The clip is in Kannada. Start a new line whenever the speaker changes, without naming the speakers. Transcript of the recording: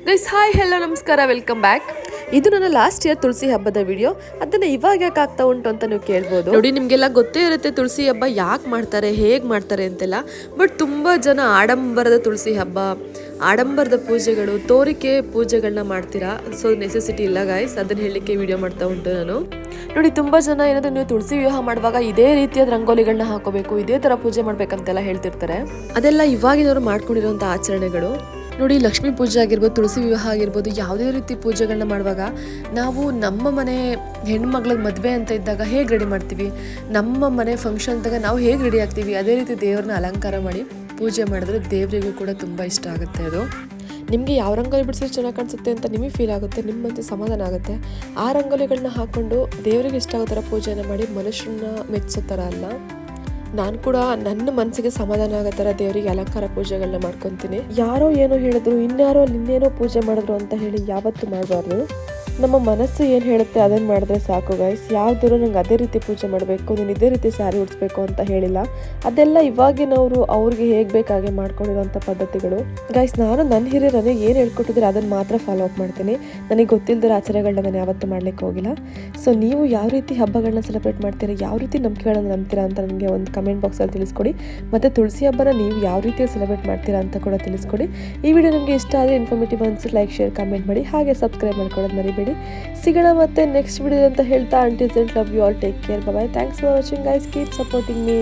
ಗೈಸ್ ಹಾಯ್ ಹೆಲೋ ನಮಸ್ಕಾರ ವೆಲ್ಕಮ್ ಬ್ಯಾಕ್. ಇದು ನನ್ನ ಲಾಸ್ಟ್ ಇಯರ್ ತುಳಸಿ ಹಬ್ಬದ ವಿಡಿಯೋ. ಅದನ್ನ ಇವಾಗ ಯಾಕೆ ಆಗ್ತಾ ಉಂಟು ಅಂತ ನೀವು ಕೇಳ್ಬೋದು. ನೋಡಿ, ನಿಮಗೆಲ್ಲ ಗೊತ್ತೇ ಇರುತ್ತೆ ತುಳಸಿ ಹಬ್ಬ ಯಾಕೆ ಮಾಡ್ತಾರೆ, ಹೇಗೆ ಮಾಡ್ತಾರೆ ಅಂತೆಲ್ಲ. ಬಟ್ ತುಂಬ ಜನ ಆಡಂಬರದ ತುಳಸಿ ಹಬ್ಬ, ಆಡಂಬರದ ಪೂಜೆಗಳು, ತೋರಿಕೆ ಪೂಜೆಗಳನ್ನ ಮಾಡ್ತೀರಾ. ಸೊ ನೆಸೆಸಿಟಿ ಇಲ್ಲ ಗೈಸ್, ಅದನ್ನ ಹೇಳಲಿಕ್ಕೆ ವಿಡಿಯೋ ಮಾಡ್ತಾ ಉಂಟು ನಾನು. ನೋಡಿ, ತುಂಬ ಜನ ಏನಾದರೂ ನೀವು ತುಳಸಿ ವಿವಾಹ ಮಾಡುವಾಗ ಇದೇ ರೀತಿಯಾದ ರಂಗೋಲಿಗಳನ್ನ ಹಾಕೋಬೇಕು, ಇದೇ ಥರ ಪೂಜೆ ಮಾಡ್ಬೇಕಂತೆಲ್ಲ ಹೇಳ್ತಿರ್ತಾರೆ. ಅದೆಲ್ಲ ಇವಾಗಿನವರು ಮಾಡ್ಕೊಂಡಿರುವಂಥ ಆಚರಣೆಗಳು. ನೋಡಿ, ಲಕ್ಷ್ಮೀ ಪೂಜೆ ಆಗಿರ್ಬೋದು, ತುಳಸಿ ವಿವಾಹ ಆಗಿರ್ಬೋದು, ಯಾವುದೇ ರೀತಿ ಪೂಜೆಗಳನ್ನ ಮಾಡುವಾಗ ನಾವು ನಮ್ಮ ಮನೆ ಹೆಣ್ಮಗ್ಳಿಗೆ ಮದುವೆ ಅಂತ ಇದ್ದಾಗ ಹೇಗೆ ರೆಡಿ ಮಾಡ್ತೀವಿ, ನಮ್ಮ ಮನೆ ಫಂಕ್ಷನ್ ಅಂತಾಗ ನಾವು ಹೇಗೆ ರೆಡಿ ಆಗ್ತೀವಿ, ಅದೇ ರೀತಿ ದೇವ್ರನ್ನ ಅಲಂಕಾರ ಮಾಡಿ ಪೂಜೆ ಮಾಡಿದ್ರೆ ದೇವರಿಗೂ ಕೂಡ ತುಂಬ ಇಷ್ಟ ಆಗುತ್ತೆ. ಅದು ನಿಮಗೆ ಯಾವ ರಂಗೋಲಿ ಬಿಡಿಸಿದ್ರೆ ಚೆನ್ನಾಗಿ ಕಾಣಿಸುತ್ತೆ ಅಂತ ನಿಮಗೆ ಫೀಲ್ ಆಗುತ್ತೆ, ನಿಮ್ಮಂತೆ ಸಮಾಧಾನ ಆಗುತ್ತೆ. ಆ ರಂಗೋಲಿಗಳನ್ನ ಹಾಕ್ಕೊಂಡು ದೇವರಿಗೆ ಇಷ್ಟ ಆಗೋ ಥರ ಪೂಜೆನ ಮಾಡಿ ಮನುಷ್ಯರನ್ನ ಮೆಚ್ಚೋ ಥರ ಅಲ್ಲ. ನಾನು ಕೂಡ ನನ್ನ ಮನಸ್ಸಿಗೆ ಸಮಾಧಾನ ಆಗೋ ಥರ ದೇವರಿಗೆ ಅಲಂಕಾರ ಪೂಜೆಗಳನ್ನ ಮಾಡ್ಕೊತೀನಿ. ಯಾರೋ ಏನೋ ಹೇಳಿದ್ರು, ಇನ್ಯಾರೋ ಅಲ್ಲಿ ಇನ್ನೇನೋ ಪೂಜೆ ಮಾಡಿದ್ರು ಅಂತ ಹೇಳಿ ಯಾವತ್ತೂ ಮಾಡಬಾರ್ದು. ನಮ್ಮ ಮನಸ್ಸು ಏನು ಹೇಳುತ್ತೆ ಅದನ್ನು ಮಾಡಿದ್ರೆ ಸಾಕು ಗೈಸ್. ಯಾವ್ದಾದ್ರು ನಂಗೆ ಅದೇ ರೀತಿ ಪೂಜೆ ಮಾಡಬೇಕು, ನೀನು ಇದೇ ರೀತಿ ಸ್ಯಾರಿ ಉಡಿಸ್ಬೇಕು ಅಂತ ಹೇಳಿಲ್ಲ. ಅದೆಲ್ಲ ಇವಾಗಿನವರು ಅವ್ರಿಗೆ ಹೇಗೆ ಬೇಕಾಗೆ ಮಾಡ್ಕೊಂಡಿರೋಂಥ ಪದ್ಧತಿಗಳು ಗೈಸ್. ನಾನು ನನ್ನ ಹಿರಿಯರು ನನಗೆ ಏನು ಹೇಳ್ಕೊಟ್ಟಿದ್ರೆ ಅದನ್ನು ಮಾತ್ರ ಫಾಲೋ ಅಪ್ ಮಾಡ್ತೀನಿ. ನನಗೆ ಗೊತ್ತಿಲ್ಲದಿರೋ ಆಚಾರಗಳನ್ನ ನಾನು ಯಾವತ್ತೂ ಮಾಡ್ಲಿಕ್ಕೆ ಹೋಗಿಲ್ಲ. ಸೊ ನೀವು ಯಾವ ರೀತಿ ಹಬ್ಬಗಳನ್ನ ಸೆಲೆಬ್ರೇಟ್ ಮಾಡ್ತೀರಾ, ಯಾವ ರೀತಿ ನಂಬಿಕೆಗಳನ್ನ ನಂಬ್ತೀರಾ ಅಂತ ನನಗೆ ಒಂದು ಕಮೆಂಟ್ ಬಾಕ್ಸಲ್ಲಿ ತಿಳಿಸ್ಕೊಡಿ. ಮತ್ತು ತುಳಸಿ ಹಬ್ಬನ ನೀವು ಯಾವ ರೀತಿ ಸೆಲೆಬ್ರೇಟ್ ಮಾಡ್ತೀರಾ ಅಂತ ಕೂಡ ತಿಳಿಸ್ಕೊಡಿ. ಈ ವಿಡಿಯೋ ನಿಮಗೆ ಇಷ್ಟ ಆದರೆ ಇನ್ಫಾರ್ಮೇಟಿವ್ ಅನ್ಸುತ್ತೆ, ಲೈಕ್ ಶೇರ್ ಕಮೆಂಟ್ ಮಾಡಿ, ಹಾಗೆ ಸಬ್ಸ್ಕ್ರೈಬ್ ಮಾಡ್ಕೊಳ್ಳೋದು ಮರಿಬೇಡಿ. ಸಿಗೋಣ ಮತ್ತೆ ನೆಕ್ಸ್ಟ್ ವಿಡಿಯೋ ಅಂತ ಹೇಳ್ತಾ, until then love you all, take care, bye bye, thanks for watching guys, keep supporting me.